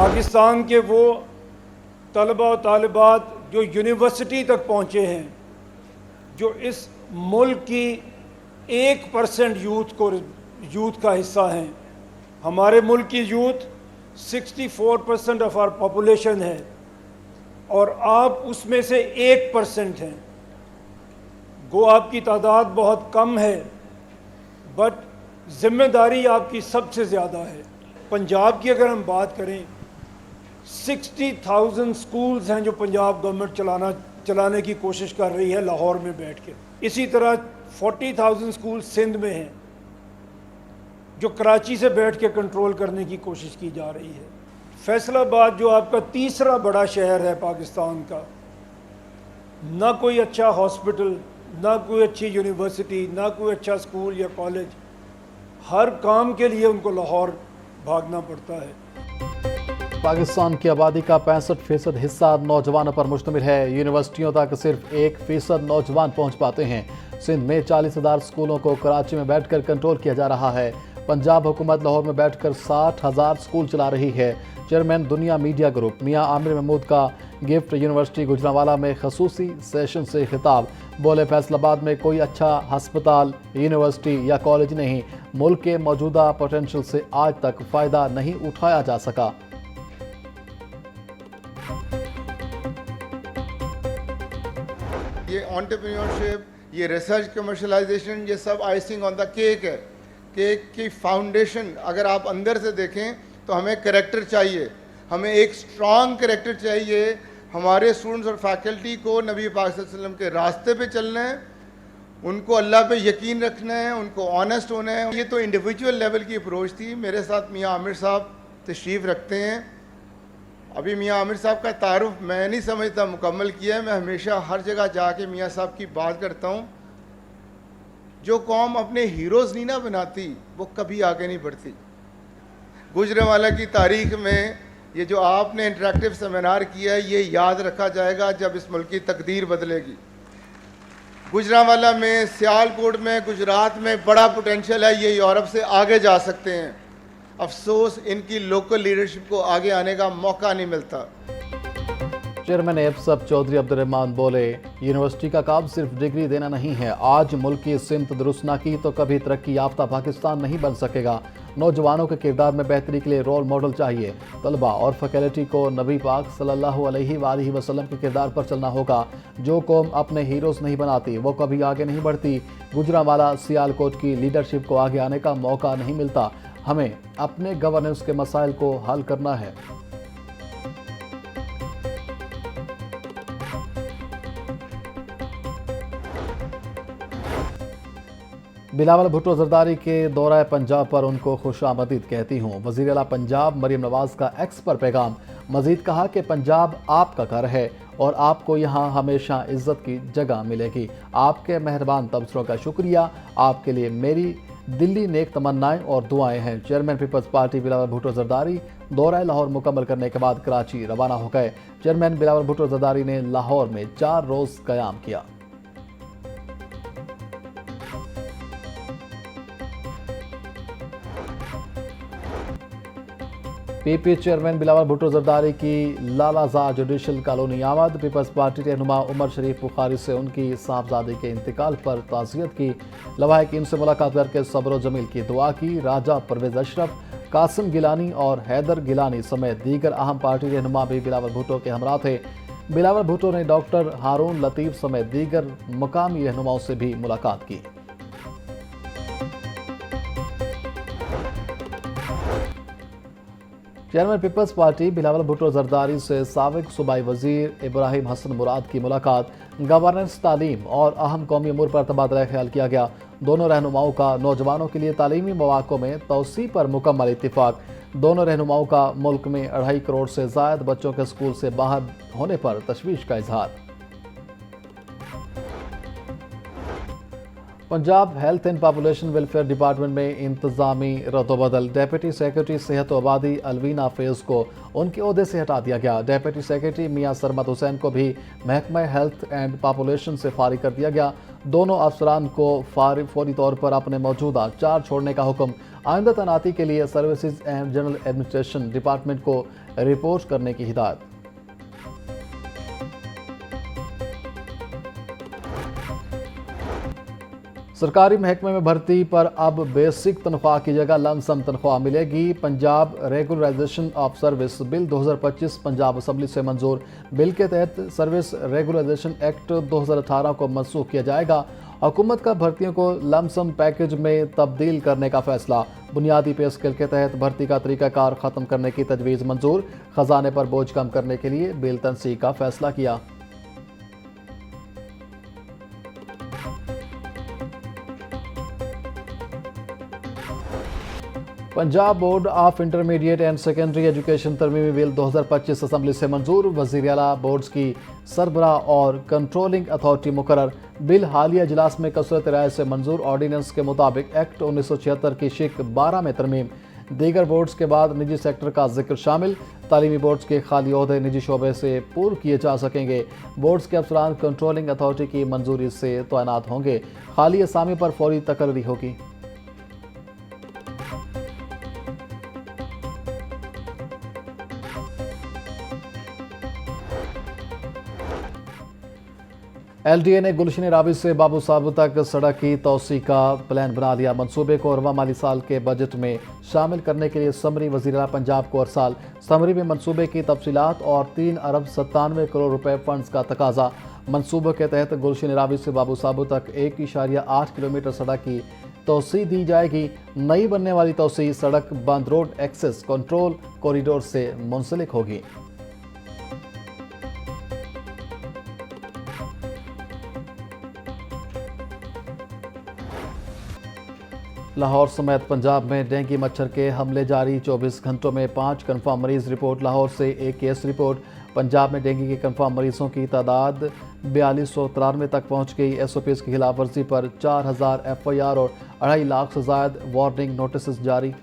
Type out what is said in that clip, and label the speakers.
Speaker 1: पाकिस्तान के वो तलबा और तालिबात जो यूनिवर्सिटी तक पहुँचे हैं, जो इस मुल्क की 1% यूथ का हिस्सा हैं। हमारे मुल्क की यूथ 64% ऑफ आवर पॉपुलेशन है और आप उसमें से 1% हैं। गो आपकी तादाद बहुत कम है, बट जिम्मेदारी आपकी सबसे ज़्यादा है। पंजाब की अगर हम बात करें, 60,000 स्कूल्स हैं जो पंजाब गवर्नमेंट चलाने की कोशिश कर रही है लाहौर में बैठ के। इसी तरह 40,000 स्कूल सिंध में हैं जो कराची से बैठ के कंट्रोल करने की कोशिश की जा रही है। फैसलाबाद जो आपका तीसरा बड़ा शहर है पाकिस्तान का, ना कोई अच्छा हॉस्पिटल, ना कोई अच्छी यूनिवर्सिटी, ना कोई अच्छा स्कूल या कॉलेज। हर काम के लिए उनको लाहौर भागना पड़ता है।
Speaker 2: पाकिस्तान की आबादी का 65% हिस्सा नौजवानों पर मुश्तमिल है। यूनिवर्सिटियों तक सिर्फ 1% नौजवान पहुंच पाते हैं। सिंध में 40,000 स्कूलों को कराची में बैठकर कंट्रोल किया जा रहा है। पंजाब हुकूमत लाहौर में बैठकर 60,000 स्कूल चला रही है। चेयरमैन दुनिया मीडिया ग्रुप मियां आमिर महमूद का गिफ्ट यूनिवर्सिटी गुजरांवाला में खसूसी सेशन से खिताब। बोले, फैसलाबाद में कोई अच्छा हस्पताल, यूनिवर्सिटी या कॉलेज नहीं। मुल्क के मौजूदा पोटेंशियल से आज तक फ़ायदा नहीं उठाया जा सका।
Speaker 3: ये एंटरप्रेन्योरशिप, ये रिसर्च कमर्शलाइजेशन, ये सब आइसिंग ऑन द केक है। केक की फाउंडेशन अगर आप अंदर से देखें तो हमें करैक्टर चाहिए, हमें एक स्ट्रॉन्ग करैक्टर चाहिए। हमारे स्टूडेंट्स और फैकल्टी को नबी पाक सल्लल्लाहु अलैहि वसल्लम के रास्ते पे चलना है, उनको अल्लाह पे यकीन रखना है, उनको ऑनेस्ट होना है। ये तो इंडिविजुअल लेवल की अप्रोच थी। मेरे साथ मियाँ आमिर साहब तशरीफ़ रखते हैं। अभी मियाँ आमिर साहब का तारुफ मैं नहीं समझता मुकम्मल किया है। मैं हमेशा हर जगह जाके मियाँ साहब की बात करता हूँ। जो कौम अपने हीरोज़ नहीं ना बनाती वो कभी आगे नहीं बढ़ती। गुजरांवाला की तारीख में ये जो आपने इंटरेक्टिव सेमिनार किया है, ये याद रखा जाएगा जब इस मुल्क की तकदीर बदलेगी। गुजरांवाला में, सियालकोट में, गुजरात में बड़ा पोटेंशियल है। ये यूरोप से आगे जा सकते हैं। अफसोस इनकी लोकल लीडरशिप को आगे आने का मौका नहीं मिलता।
Speaker 2: चेयरमैन एफसब चौधरी अब्दुर्रहमान बोले, यूनिवर्सिटी का काम सिर्फ डिग्री देना नहीं है। आज मुल्क की सिमत दुरुस्त ना की तो कभी तरक्की याफ्ता पाकिस्तान नहीं बन सकेगा। नौजवानों के किरदार में बेहतरी के लिए रोल मॉडल चाहिए। तलबा और फैकल्टी को नबी पाक सल्लल्लाहु अलैहि वसल्लम के किरदार पर चलना होगा। जो कौम अपने हीरोज़ नहीं बनाती वो कभी आगे नहीं बढ़ती। गुजरांवाला सियालकोट की लीडरशिप को आगे आने का मौका नहीं मिलता। हमें अपने गवर्नेंस के मसाइल को हल करना है। बिलावल भुट्टो जरदारी के दौरा पंजाब पर उनको खुशामदीद कहती हूँ। वज़ीर आला पंजाब मरीम नवाज़ का एक्स पर पैगाम। मज़ीद कहा कि पंजाब आपका घर है और आपको यहाँ हमेशा इज्जत की जगह मिलेगी। आपके मेहरबान तबसरों का शुक्रिया। आपके लिए मेरी दिल्ली नेक तमन्नाएं और दुआएं हैं। चेयरमैन पीपल्स पार्टी बिलावल भुट्टो जरदारी दौरा लाहौर मुकम्मल करने के बाद कराची रवाना हो गए। चेयरमैन बिलावल भुट्टो जरदारी ने लाहौर में 4 रोज़ क़याम किया। पीपी चेयरमैन बिलावल भुट्टो जरदारी की लालाजा जुडिशल कॉलोनी आमद। पीपल्स पार्टी रहनुमा उमर शरीफ बुखारी से उनकी साहबजादे के इंतकाल पर ताज़ियत की। लवाहिकीन से मुलाकात करके सब्र जमील की दुआ की। राजा परवेज़ अशरफ, कासिम गिलानी और हैदर गिलानी समेत दीगर अहम पार्टी रहनुमा भी बिलावल भुट्टो के हमरा थे। बिलावल भुट्टो ने डॉक्टर हारून लतीफ़ समेत दीगर मकामी रहनुमाओं से भी मुलाकात की। चेयरमैन पीपल्स पार्टी बिलावल भुट्टो जरदारी से साबिक सूबाई वजीर इब्राहिम हसन मुराद की मुलाकात। गवर्नेंस, तालीम और अहम कौमी अमूर पर तबादला ख्याल किया गया। दोनों रहनुमाओं का नौजवानों के लिए तालीमी मौक़ों में तोसी पर मुकम्मल इत्तिफाक। दोनों रहनुमाओं का मुल्क में 2.5 करोड़ से ज़ायद बच्चों के स्कूल से बाहर होने पर तशवीश का इजहार। Punjab health and population welfare department में इंतजामी रद्दोबदल। डेप्यूटी सेक्रेटरी सेहत व आबादी अलवीना फैज़ को उनके ओहदे से हटा दिया गया। डेप्यूटी सेक्रेटरी मियां सरमद हुसैन को भी महकमा हेल्थ एंड पॉपुलेशन से फारिग कर दिया गया। दोनों अफसरान को फौरी तौर पर अपने मौजूदा चार्ज छोड़ने का हुक्म आइंदा तैनाती के लिए services and general administration department को रिपोर्ट करने की हिदायत। सरकारी महकमे में भर्ती पर अब बेसिक तनख्वाह की जगह लमसम तनख्वाह मिलेगी। Punjab regularisation of service bill 2025 Punjab assembly से मंजूर। बिल के तहत सर्विस रेगुलराइजेशन एक्ट 2018 को मनसूख किया जाएगा। हुकूमत का भर्तियों को लमसम पैकेज में तब्दील करने का फैसला। बुनियादी पे स्केल के तहत भर्ती का तरीकाकार ख़त्म करने की तजवीज़ मंजूर। खजाने पर बोझ कम करने के लिए बिल तनसीह का फैसला किया। Punjab board of intermediate and secondary education तरमीमी बिल 2025 असम्बली से मंजूर। वज़ीर आला बोर्ड्स की सरबराह और कंट्रोलिंग अथॉरिटी मुकर्रर। बिल हालिया इजलास में कसरत राय से मंजूर। ऑर्डीनेंस के मुताबिक एक्ट 1976 की शिक 12 में तरमीम। दीगर बोर्ड्स के बाद निजी सेक्टर का जिक्र शामिल। तालीमी बोर्ड्स के खाली ओहदे निजी शोबे से पूर्ण किए जा सकेंगे। बोर्ड्स के अफसरान कंट्रोलिंग अथॉरिटी की मंजूरी से तैनात होंगे। खाली असामी पर फौरी तकर्री होगी। LDA ने गुलशन रावी से बाबू साहब तक सड़क की तोसी का प्लान बना लिया। मंसूबे को रवा माली साल के बजट में शामिल करने के लिए समरी वज़ीर आला पंजाब को अरसाल। समरी में मंसूबे की तफसीलात और 3 अरब 97 करोड़ रुपए फंड्स का तकाजा। मंसूबे के तहत गुलशन रावी से बाबू साहब तक 1.8 किलोमीटर सड़क की तोसी दी जाएगी। नई बनने वाली तोसी सड़क बंद रोड एक्सेस कंट्रोल कॉरिडोर से मुंसलिक होगी। लाहौर समेत पंजाब में डेंगू मच्छर के हमले जारी। 24 घंटों में 5 कन्फर्म मरीज रिपोर्ट। लाहौर से 1 केस रिपोर्ट। पंजाब में डेंगू के कन्फर्म मरीजों की तादाद 4293 तक पहुंच गई। SOPs की खिलाफ वर्जी पर 4000 FIR और 2.5 लाख से ज़ायद वार्निंग नोटिस जारी।